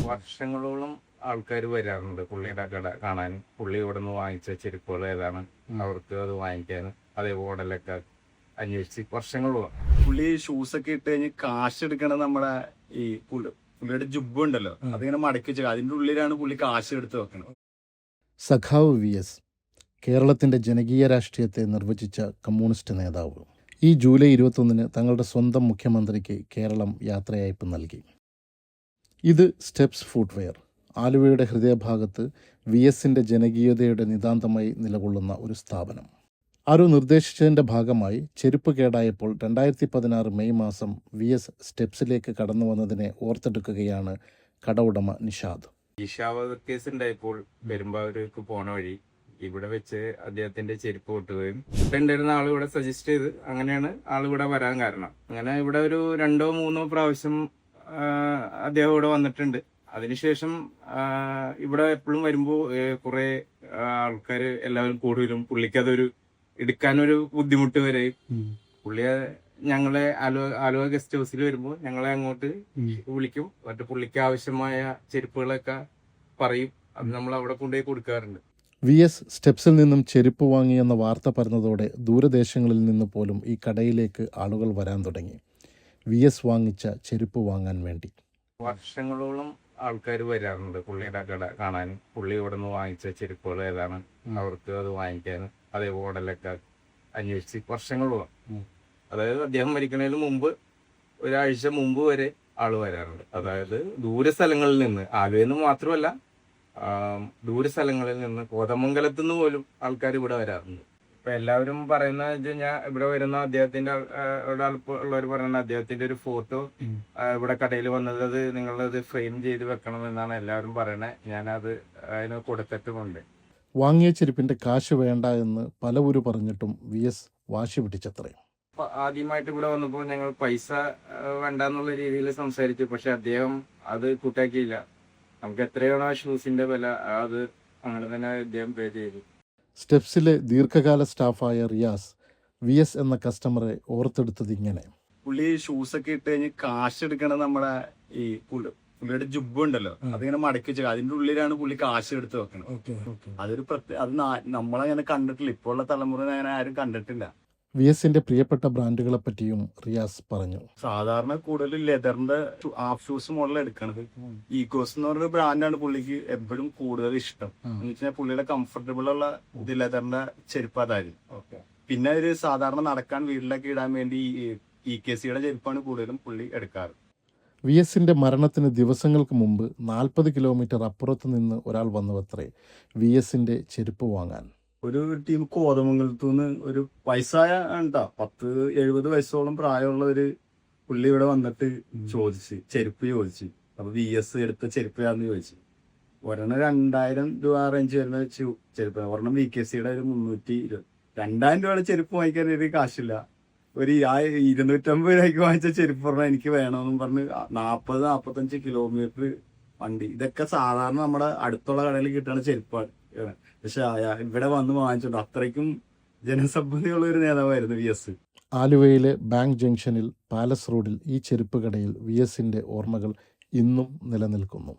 വർഷങ്ങളോളം ആൾക്കാർ വരാറുണ്ട് പുള്ളിയുടെ കട കാണാൻ. പുള്ളി ഇവിടെ നിന്ന് വാങ്ങിച്ച ചെരുപ്പുകൾ ഏതാണ്, അവർക്ക് അത് വാങ്ങിക്കാൻ അതേ മോഡലൊക്കെ അന്വേഷിച്ച് വർഷങ്ങളോളം. പുള്ളി ഷൂസ് ഒക്കെ ഇട്ട് കഴിഞ്ഞ് കാശ് എടുക്കണത് നമ്മുടെ ഈ പുള്ളിയുടെ ജുബ്ബ ഉണ്ടല്ലോ, അതിങ്ങനെ മടക്കി വെച്ചാൽ അതിന്റെ ഉള്ളിലാണ് പുള്ളി കാശ് എടുത്ത് വെക്കണത്. സഖാവ് VS കേരളത്തിൻ്റെ ജനകീയ രാഷ്ട്രീയത്തെ നിർവചിച്ച കമ്മ്യൂണിസ്റ്റ് നേതാവ് ഈ ജൂലൈ 21 തങ്ങളുടെ സ്വന്തം മുഖ്യമന്ത്രിക്ക് കേരളം യാത്രയയപ്പ് നൽകി. ഇത് സ്റ്റെപ്സ് ഫുട്വെയർ, ആലുവയുടെ ഹൃദയഭാഗത്ത് VSൻ്റെ ജനകീയതയുടെ നിതാന്തമായി നിലകൊള്ളുന്ന ഒരു സ്ഥാപനം. ആരോ നിർദ്ദേശിച്ചതിൻ്റെ ഭാഗമായി ചെരുപ്പ് കേടായപ്പോൾ 2016 മെയ് മാസം VS സ്റ്റെപ്സിലേക്ക് കടന്നു വന്നതിനെ ഓർത്തെടുക്കുകയാണ് കട ഉടമ നിഷാദ്. ഈശാവ കേസ് ഉണ്ടായപ്പോൾ പെരുമ്പാവൂർക്ക് പോണ വഴി ഇവിടെ വെച്ച് അദ്ദേഹത്തിന്റെ ചെരുപ്പ് പൊട്ടുകയും ഇവിടെ ഉണ്ടായിരുന്ന ആളിവിടെ സജസ്റ്റ് ചെയ്ത് അങ്ങനെയാണ് ആളിവിടെ വരാൻ കാരണം. അങ്ങനെ ഇവിടെ ഒരു 2-3 പ്രാവശ്യം അദ്ദേഹം ഇവിടെ വന്നിട്ടുണ്ട്. അതിനുശേഷം ഇവിടെ എപ്പോഴും വരുമ്പോൾ കുറെ ആൾക്കാർ എല്ലാവരും കൂടുതലും പുള്ളിക്ക് അതൊരു എടുക്കാനൊരു ബുദ്ധിമുട്ട് വരെ. പുള്ളിയെ ഞങ്ങളെ ആലുവ ഗസ്റ്റ് ഹൗസിൽ വരുമ്പോൾ ഞങ്ങളെ അങ്ങോട്ട് വിളിക്കും. മറ്റു പുള്ളിക്ക് ആവശ്യമായ ചെരുപ്പുകളൊക്കെ പറയും. അത് നമ്മൾ അവിടെ കൊണ്ടുപോയി കൊടുക്കാറുണ്ട്. VS സ്റ്റെപ്സിൽ നിന്നും ചെരുപ്പ് വാങ്ങിയെന്ന വാർത്ത പരന്നതോടെ ദൂരദേശങ്ങളിൽ നിന്ന് പോലും ഈ കടയിലേക്ക് ആളുകൾ വരാൻ തുടങ്ങി, VS വാങ്ങിച്ച ചെരുപ്പ് വാങ്ങാൻ വേണ്ടി. വർഷങ്ങളോളം ആൾക്കാർ വരാറുണ്ട് പുള്ളിയുടെ കട കാണാൻ. പുള്ളി ഇവിടെ നിന്ന് വാങ്ങിച്ച ചെരുപ്പുകൾ ഏതാണ്, അവർക്ക് അത് വാങ്ങിക്കാൻ അതേ മോഡലൊക്കെ അന്വേഷിച്ച് വർഷങ്ങളോളം. അതായത് അദ്ദേഹം മരിക്കുന്നതിന് മുമ്പ് ഒരാഴ്ച മുമ്പ് വരെ ആള് വരാറുണ്ട്. അതായത് ദൂരസ്ഥലങ്ങളിൽ നിന്ന്, ആലുവയിൽ നിന്ന് മാത്രമല്ല ദൂരസ്ഥലങ്ങളിൽ നിന്ന്, കോതമംഗലത്തു നിന്ന് പോലും ആൾക്കാർ ഇവിടെ വരാറുണ്ട്. ഇപ്പൊ എല്ലാവരും പറയുന്ന ഞാൻ ഇവിടെ വരുന്ന അദ്ദേഹത്തിന്റെ ഇവിടെ ഉള്ളവർ പറയുന്ന അദ്ദേഹത്തിന്റെ ഒരു ഫോട്ടോ ഇവിടെ കടയിൽ വന്നത്, അത് നിങ്ങളത് ഫ്രെയിം ചെയ്ത് വെക്കണം എന്നാണ് എല്ലാവരും പറയണേ. ഞാനത് അതിന് കൊടുത്തിട്ടുമുണ്ട്. വാങ്ങിയ ചെരുപ്പിന്റെ കാശ് വേണ്ട എന്ന് പലവരും പറഞ്ഞിട്ടും VS വാശി പിടിച്ചത്രേ. ആദ്യമായിട്ട് ഇവിടെ വന്നപ്പോൾ ഞങ്ങൾ പൈസ വേണ്ടെന്നുള്ള രീതിയിൽ സംസാരിച്ചു. പക്ഷെ അദ്ദേഹം അത് കൂട്ടാക്കിയില്ല. നമുക്ക് എത്രയാണോ ആ ഷൂസിന്റെ വില അത് അങ്ങനെ തന്നെ അദ്ദേഹം പേ ചെയ്തു. സ്റ്റെപ്സിലെ ദീർഘകാല സ്റ്റാഫായ റിയാസ് VS എന്ന കസ്റ്റമറെ ഓർത്തെടുത്തത് ഇങ്ങനെ. പുള്ളി ഷൂസ് ഒക്കെ ഇട്ട് കഴിഞ്ഞ് കാശ് എടുക്കണത് നമ്മുടെ ഈ പുള്ളിയുടെ ജുബ്ബ ഉണ്ടല്ലോ, അതിങ്ങനെ മടക്കി വെച്ചാൽ അതിന്റെ ഉള്ളിലാണ് പുള്ളി കാശ് എടുത്ത് വെക്കണത്. അതൊരു അത് നമ്മളങ്ങനെ കണ്ടിട്ടില്ല, ഇപ്പോൾ ഉള്ള തലമുറ അങ്ങനെ ആരും കണ്ടിട്ടില്ല. VSന്റെ പ്രിയപ്പെട്ട ബ്രാൻഡുകളെ പറ്റിയും റിയാസ് പറഞ്ഞു. സാധാരണ കൂടുതൽ ലെതറിന്റെ ഹാഫ് ഷൂസ് മോഡൽ എടുക്കണത്. ഈക്കോസ് എന്ന് പറഞ്ഞ ബ്രാൻഡാണ് പുള്ളിക്ക് എപ്പോഴും കൂടുതൽ ഇഷ്ടം. എന്ന് വെച്ചാൽ പുള്ളിയുടെ കംഫർട്ടബിൾ ഉള്ള ഇത് ലെതറിന്റെ ചെരുപ്പ് അതായിരുന്നു. പിന്നെ ഒരു സാധാരണ നടക്കാൻ വീട്ടിലൊക്കെ ഇടാൻ വേണ്ടി EKCയുടെ ചെരുപ്പാണ് കൂടുതലും പുള്ളി എടുക്കാറ്. VSന്റെ മരണത്തിന് ദിവസങ്ങൾക്ക് മുമ്പ് 40 കിലോമീറ്റർ അപ്പുറത്ത് നിന്ന് ഒരാൾ വന്നുവത്രേ VSന്റെ ചെരുപ്പ് വാങ്ങാൻ. ഒരു ടീം കോതമംഗലത്തുനിന്ന് ഒരു വയസ്സായ 10-70 വയസ്സോളം പ്രായമുള്ള ഒരു പുള്ളി ഇവിടെ വന്നിട്ട് ചെരുപ്പ് ചോദിച്ചു. അപ്പൊ VS എടുത്ത ചെരുപ്പ് ആണെന്ന് ചോദിച്ചു. ഒരെണ്ണം 2000 രൂപ റേഞ്ച് വരുന്ന ചെരുപ്പ്, ഒരെണ്ണം EKCയുടെ ഒരു 320. 2000 രൂപയുടെ ചെരുപ്പ് വാങ്ങിക്കാൻ ഒരു കാശില്ല. ഒരു 250 രൂപയ്ക്ക് വാങ്ങിച്ച ചെരുപ്പ് പറഞ്ഞാൽ എനിക്ക് വേണമെന്നും പറഞ്ഞ് 40-45 കിലോമീറ്റർ വണ്ടി. ഇതൊക്കെ സാധാരണ നമ്മുടെ അടുത്തുള്ള കടയിൽ കിട്ടുന്ന ചെരുപ്പാണ്. പക്ഷെ ഇവിടെ വന്ന് വാങ്ങിച്ചിട്ടുണ്ട്. അത്രയ്ക്കും ജനസമ്മതിയുള്ള ഒരു നേതാവായിരുന്നു VS. ആലുവയിലെ ബാങ്ക് ജംഗ്ഷനിൽ പാലസ് റോഡിൽ ഈ ചെരുപ്പ് കടയിൽ VSന്റെ ഓർമ്മകൾ ഇന്നും നിലനിൽക്കുന്നു.